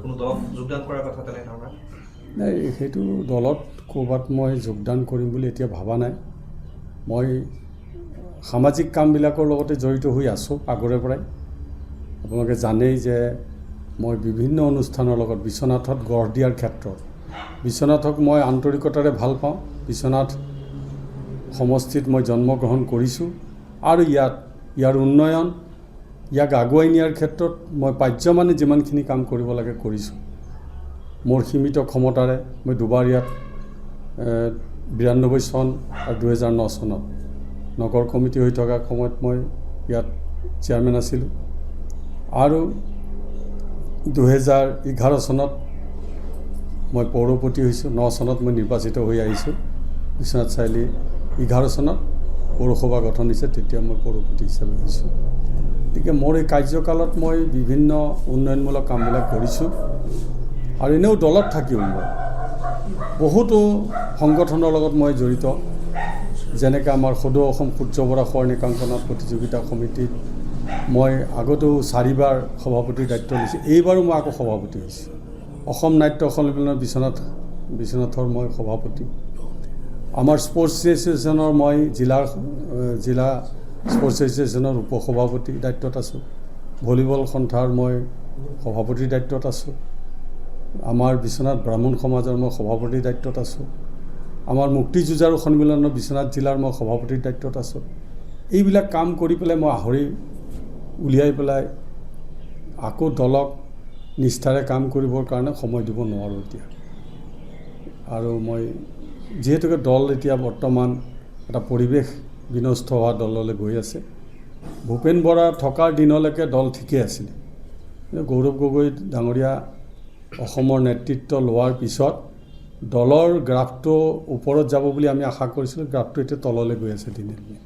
কোনো দলত যোগদান কৰাৰ কথা তেনেধৰণৰ নাই, সেইটো দলত ক'ৰবাত মই যোগদান কৰিম বুলি এতিয়া ভবা নাই। মই সামাজিক কামবিলাকৰ লগতে জড়িত হৈ আছোঁ আগৰে পৰাই। আপোনালোকে জানেই যে মই বিভিন্ন অনুষ্ঠানৰ লগত বিশ্বনাথত গঢ় দিয়াৰ ক্ষেত্ৰত বিশ্বনাথক মই আন্তৰিকতাৰে ভাল পাওঁ। বিশ্বনাথ সমষ্টিত মই জন্মগ্ৰহণ কৰিছোঁ আৰু ইয়াৰ উন্নয়ন, ইয়াক আগুৱাই নিয়াৰ ক্ষেত্ৰত মই পাৰ্যমানে যিমানখিনি কাম কৰিব লাগে কৰিছোঁ। মোৰ সীমিত ক্ষমতাৰে মই দুবাৰ ইয়াত 92 চন আৰু 2009 চনত নগৰ কমিটি হৈ থকা সময়ত মই ইয়াত চেয়াৰমেন আছিলোঁ আৰু 2011 চনত মই পৌৰপতি হৈছোঁ। 9 চনত মই নিৰ্বাচিত হৈ আহিছোঁ। বিশ্বনাথ চাৰিআলি 11 চনত পৌৰসভা গঠন হৈছে, তেতিয়া মই পৌৰপতি হিচাপে হৈছোঁ। গতিকে মোৰ এই কাৰ্যকালত মই বিভিন্ন উন্নয়নমূলক কামবিলাক কৰিছোঁ আৰু এনেও দলত থাকিও মই বহুতো সংগঠনৰ লগত মই জড়িত। যেনেকৈ আমাৰ সদৌ অসম সূৰ্য বৰা সৰ্ণিকাংকন প্ৰতিযোগিতা সমিতিত মই আগতেও 4বাৰ সভাপতিৰ দায়িত্ব লৈছোঁ। এইবাৰো মই আকৌ সভাপতি হৈছোঁ। অসম নাট্য সন্মিলনৰ বিশ্বনাথৰ মই সভাপতি। আমাৰ স্পৰ্টছ এছ'চিয়েশ্যনৰ মই জিলা স্পৰ্টছ এছ'চিয়েশ্যনৰ উপসভাপতি দায়িত্বত আছোঁ। ভলীবল সন্থাৰ মই সভাপতিৰ দায়িত্বত আছোঁ। আমাৰ বিশ্বনাথ ব্ৰাহ্মণ সমাজৰ মই সভাপতিৰ দায়িত্বত আছোঁ। আমাৰ মুক্তিযুঁজাৰু সন্মিলনৰ বিশ্বনাথ জিলাৰ মই সভাপতিৰ দায়িত্বত আছোঁ। এইবিলাক কাম কৰি পেলাই মই আহৰি উলিয়াই পেলাই আকৌ দলক নিষ্ঠাৰে কাম কৰিবৰ কাৰণে সময় দিব নোৱাৰোঁ এতিয়া। আৰু মই যিহেতুকে দল এতিয়া বৰ্তমান এটা পৰিৱেশ বিনষ্ট হোৱা দললৈ গৈ আছে। ভূপেন বৰা থকাৰ দিনলৈকে দল ঠিকেই আছিলে। গৌৰৱ গগৈ ডাঙৰীয়া অসমৰ নেতৃত্ব লোৱাৰ পিছত দলৰ গ্ৰাফটো ওপৰত যাব বুলি আমি আশা কৰিছিলোঁ। গ্ৰাফটো এতিয়া তললৈ গৈ আছে দিনে দিনে।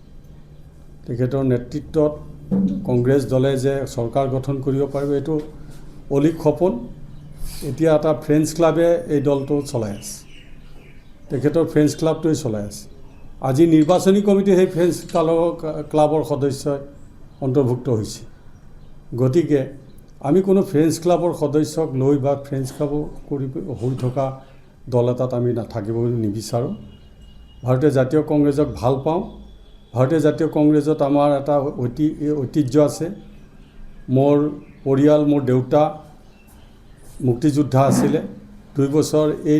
তেখেতৰ নেতৃত্বত কংগ্ৰেছ দলে যে চৰকাৰ গঠন কৰিব পাৰিব, এইটো অলিক সপোন। এতিয়া এটা ফ্ৰেণ্ডছ ক্লাবে এই দলটো চলাই আছে। তেখেতৰ ফ্ৰেণ্ডছ ক্লাবটোৱে চলাই আছে। আজি নিৰ্বাচনী কমিটি সেই ফ্ৰেণ্ডছ ক্লাবৰ সদস্যই অন্তৰ্ভুক্ত হৈছে। গতিকে আমি কোনো ফ্ৰেণ্ডছ ক্লাবৰ সদস্যক লৈ বা ফ্ৰেণ্ডছ ক্লাব কৰি হৈ থকা দল এটাত আমি নাথাকিব নিবিচাৰোঁ। ভাৰতীয় জাতীয় কংগ্ৰেছক ভাল পাওঁ। ভাৰতীয় জাতীয় কংগ্ৰেছত আমাৰ এটা ঐতিহ্য আছে। মোৰ পৰিয়াল, মোৰ দেউতা মুক্তিযোদ্ধা আছিলে। 2 বছৰ এই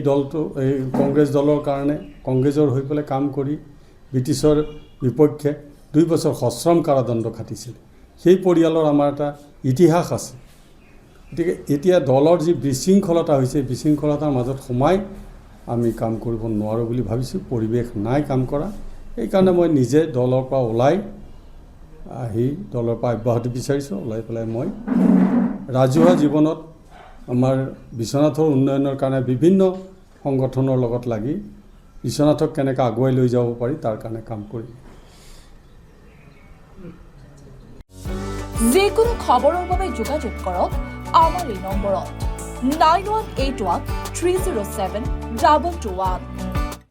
কংগ্ৰেছ দলৰ কাৰণে কংগ্ৰেছৰ হৈ পেলাই কাম কৰি ব্ৰিটিছৰ বিপক্ষে 2 বছৰ সশ্ৰম কাৰাদণ্ড খাটিছিল। সেই পৰিয়ালৰ আমাৰ এটা ইতিহাস আছে। গতিকে এতিয়া দলৰ যি বিশৃংখলতা হৈছে, বিশৃংখলতাৰ মাজত সোমাই আমি কাম কৰিব নোৱাৰোঁ বুলি ভাবিছোঁ। পৰিৱেশ নাই কাম কৰা। সেইকাৰণে মই নিজে দলৰ পৰা ওলাই আহি দলৰ পৰা অব্যাহতি বিচাৰিছোঁ। ওলাই পেলাই মই ৰাজহুৱা জীৱনত আমাৰ বিশ্বনাথৰ উন্নয়নৰ কাৰণে বিভিন্ন সংগঠনৰ লগত লাগি বিশ্বনাথক কেনেকৈ আগুৱাই লৈ যাব পাৰি তাৰ কাৰণে কাম কৰিম। যিকোনো খবৰৰ বাবে যোগাযোগ কৰক আমাৰ এই নম্বৰত 9181 307 221।